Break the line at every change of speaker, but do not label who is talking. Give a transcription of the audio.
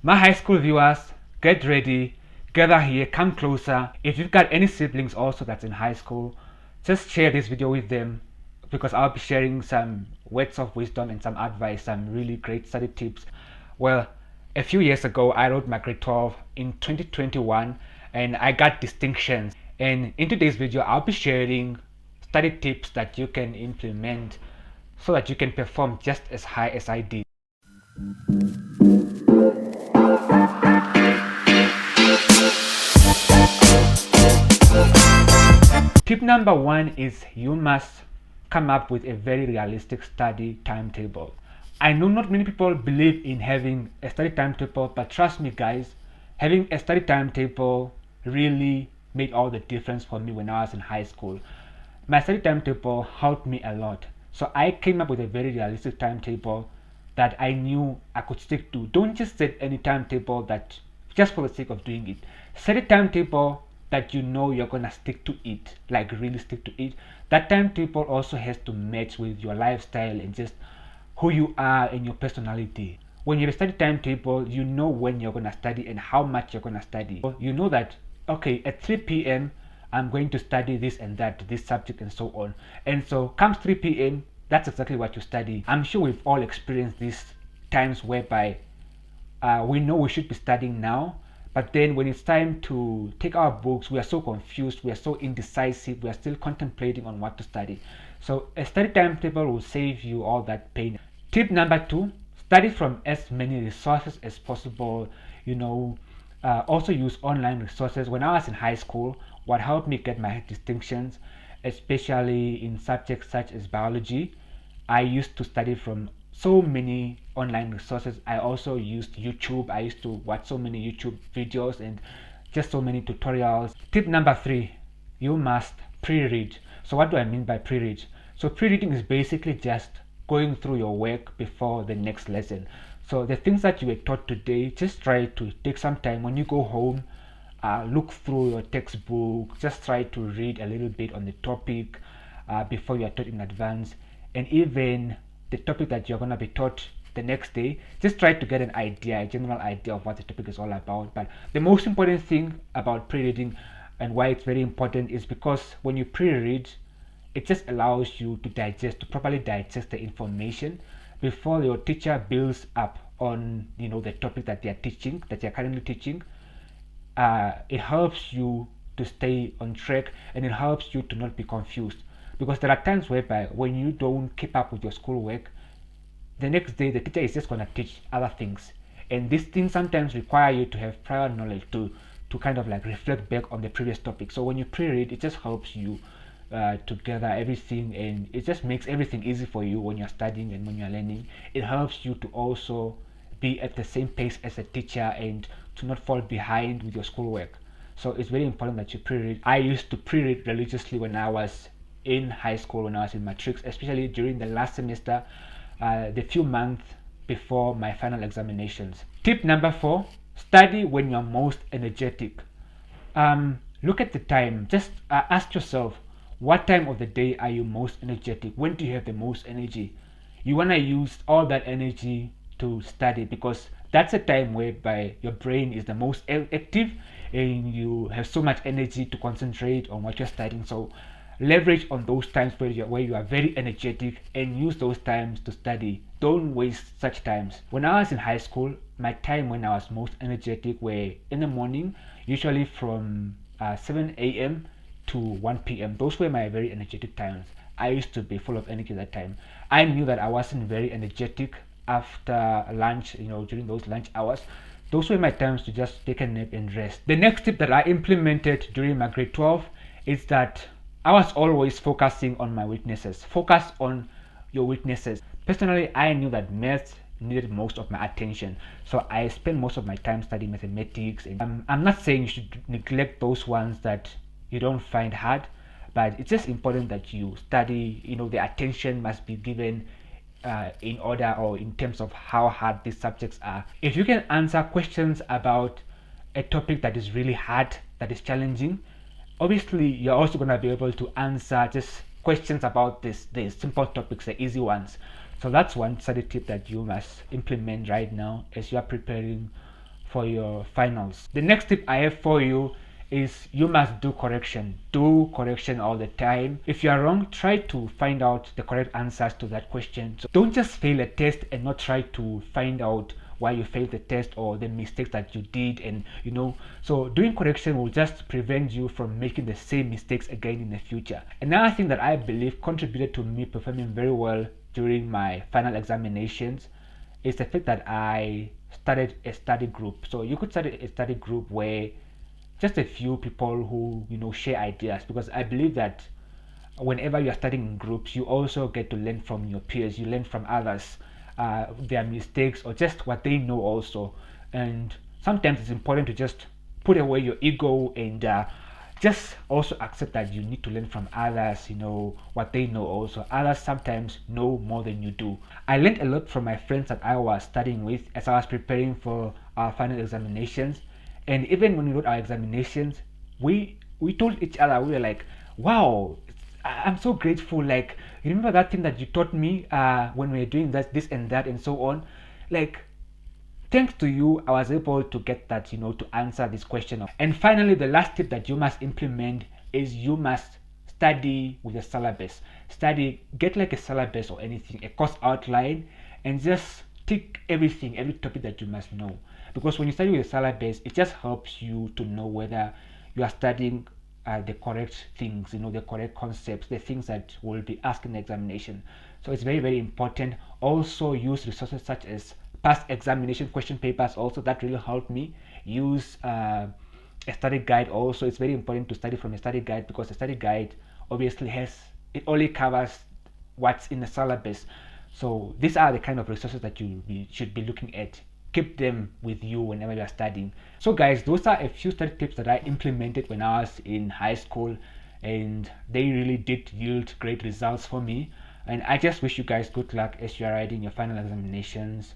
My high school viewers, get ready, gather here, come closer. If you've got any siblings also that's in high school, just share this video with them because I'll be sharing some words of wisdom and some advice, some really great study tips. Well, a few years ago, I wrote my grade 12 in 2021 and I got distinctions. And in today's video, I'll be sharing study tips that you can implement so that you can perform just as high as I did. Tip number one is you must come up with a very realistic study timetable. I know not many people believe in having a study timetable, but trust me guys, having a study timetable really made all the difference for me when I was in high school. My study timetable helped me a lot. So I came up with a very realistic timetable that I knew I could stick to. Don't just set any timetable that just for the sake of doing it. Set a timetable that you know you're gonna stick to it, like really stick to it. That timetable also has to match with your lifestyle and just who you are and your personality. When you have a study timetable, you know when you're gonna study and how much you're gonna study. You know that okay, at 3 p.m. I'm going to study this and that, this subject and so on. And so comes 3 p.m. that's exactly what you study. I'm sure we've all experienced these times whereby we know we should be studying now, but then when it's time to take our books, we are so confused, we are so indecisive, we are still contemplating on what to study. So a study timetable will save you all that pain. Tip number two, study from as many resources as possible. Also use online resources. When I was in high school, what helped me get my distinctions, especially in subjects such as biology, I used to study from so many online resources. I also used YouTube. I used to watch so many YouTube videos and just so many tutorials. Tip number three, you must pre-read. So what do I mean by pre-read? So pre-reading is basically just going through your work before the next lesson. So the things that you were taught today, just try to take some time when you go home, look through your textbook, just try to read a little bit on the topic before you are taught in advance. And even the topic that you're going to be taught the next day, just try to get an idea, a general idea of what the topic is all about. But the most important thing about pre-reading and why it's very important is because when you pre-read, it just allows you to properly digest the information before your teacher builds up on the topic that they're currently teaching. It helps you to stay on track and it helps you to not be confused, because there are times whereby when you don't keep up with your schoolwork, the next day the teacher is just going to teach other things, and these things sometimes require you to have prior knowledge to kind of like reflect back on the previous topic. So when you pre-read, it just helps you to gather everything, and it just makes everything easy for you when you're studying and when you're learning. It helps you to also be at the same pace as a teacher and to not fall behind with your schoolwork. So it's very important that you pre-read. I used to pre-read religiously when I was in high school, when I was in Matrics, especially during the last semester, the few months before my final examinations. Tip number four, study when you're most energetic. Look at the time. Just ask yourself, what time of the day are you most energetic? When do you have the most energy? You want to use all that energy to study, because that's a time whereby your brain is the most active and you have so much energy to concentrate on what you're studying. So leverage on those times where you are very energetic and use those times to study. Don't waste such times. When I was in high school, my time when I was most energetic were in the morning, usually from 7 a.m. to 1 p.m. Those were my very energetic times. I used to be full of energy at that time. I knew that I wasn't very energetic after lunch, during those lunch hours. Those were my times to just take a nap and rest. The next tip that I implemented during my grade 12 is that I was always focusing on my weaknesses. Focus on your weaknesses. Personally, I knew that math needed most of my attention, so I spent most of my time studying mathematics. And I'm not saying you should neglect those ones that you don't find hard, but it's just important that you study. The attention must be given in order, or in terms of how hard these subjects are. If you can answer questions about a topic that is really hard, that is challenging, obviously you're also going to be able to answer just questions about the simple topics, the easy ones. So that's one study tip that you must implement right now as you are preparing for your finals. The next tip I have for you is you must do correction. Do correction all the time. If you are wrong, try to find out the correct answers to that question. So don't just fail a test and not try to find out why you failed the test or the mistakes that you did. And so doing correction will just prevent you from making the same mistakes again in the future. Another thing that I believe contributed to me performing very well during my final examinations is the fact that I started a study group. So you could start a study group where just a few people who share ideas, because I believe that whenever you are studying in groups, you also get to learn from your peers. You learn from others, their mistakes or just what they know also. And sometimes it's important to just put away your ego and just also accept that you need to learn from others, what they know also. Others sometimes know more than you do. I learned a lot from my friends that I was studying with as I was preparing for our final examinations. And even when we wrote our examinations, we told each other, we were like, wow, I'm so grateful. Like, remember that thing that you taught me when we were doing this and that and so on. Like, thanks to you, I was able to get that, to answer this question. And finally, the last tip that you must implement is you must study with a syllabus. Study, get like a syllabus or anything, a course outline, and just tick everything, every topic that you must know. Because when you study with a syllabus, it just helps you to know whether you are studying the correct things, the correct concepts, the things that will be asked in the examination. So it's very, very important. Also use resources such as past examination question papers. Also, that really helped me. Use a study guide. Also, it's very important to study from a study guide, because a study guide obviously it only covers what's in the syllabus. So these are the kind of resources that you should be looking at. Keep them with you whenever you are studying. So guys, those are a few study tips that I implemented when I was in high school, and they really did yield great results for me. And I just wish you guys good luck as you are writing your final examinations.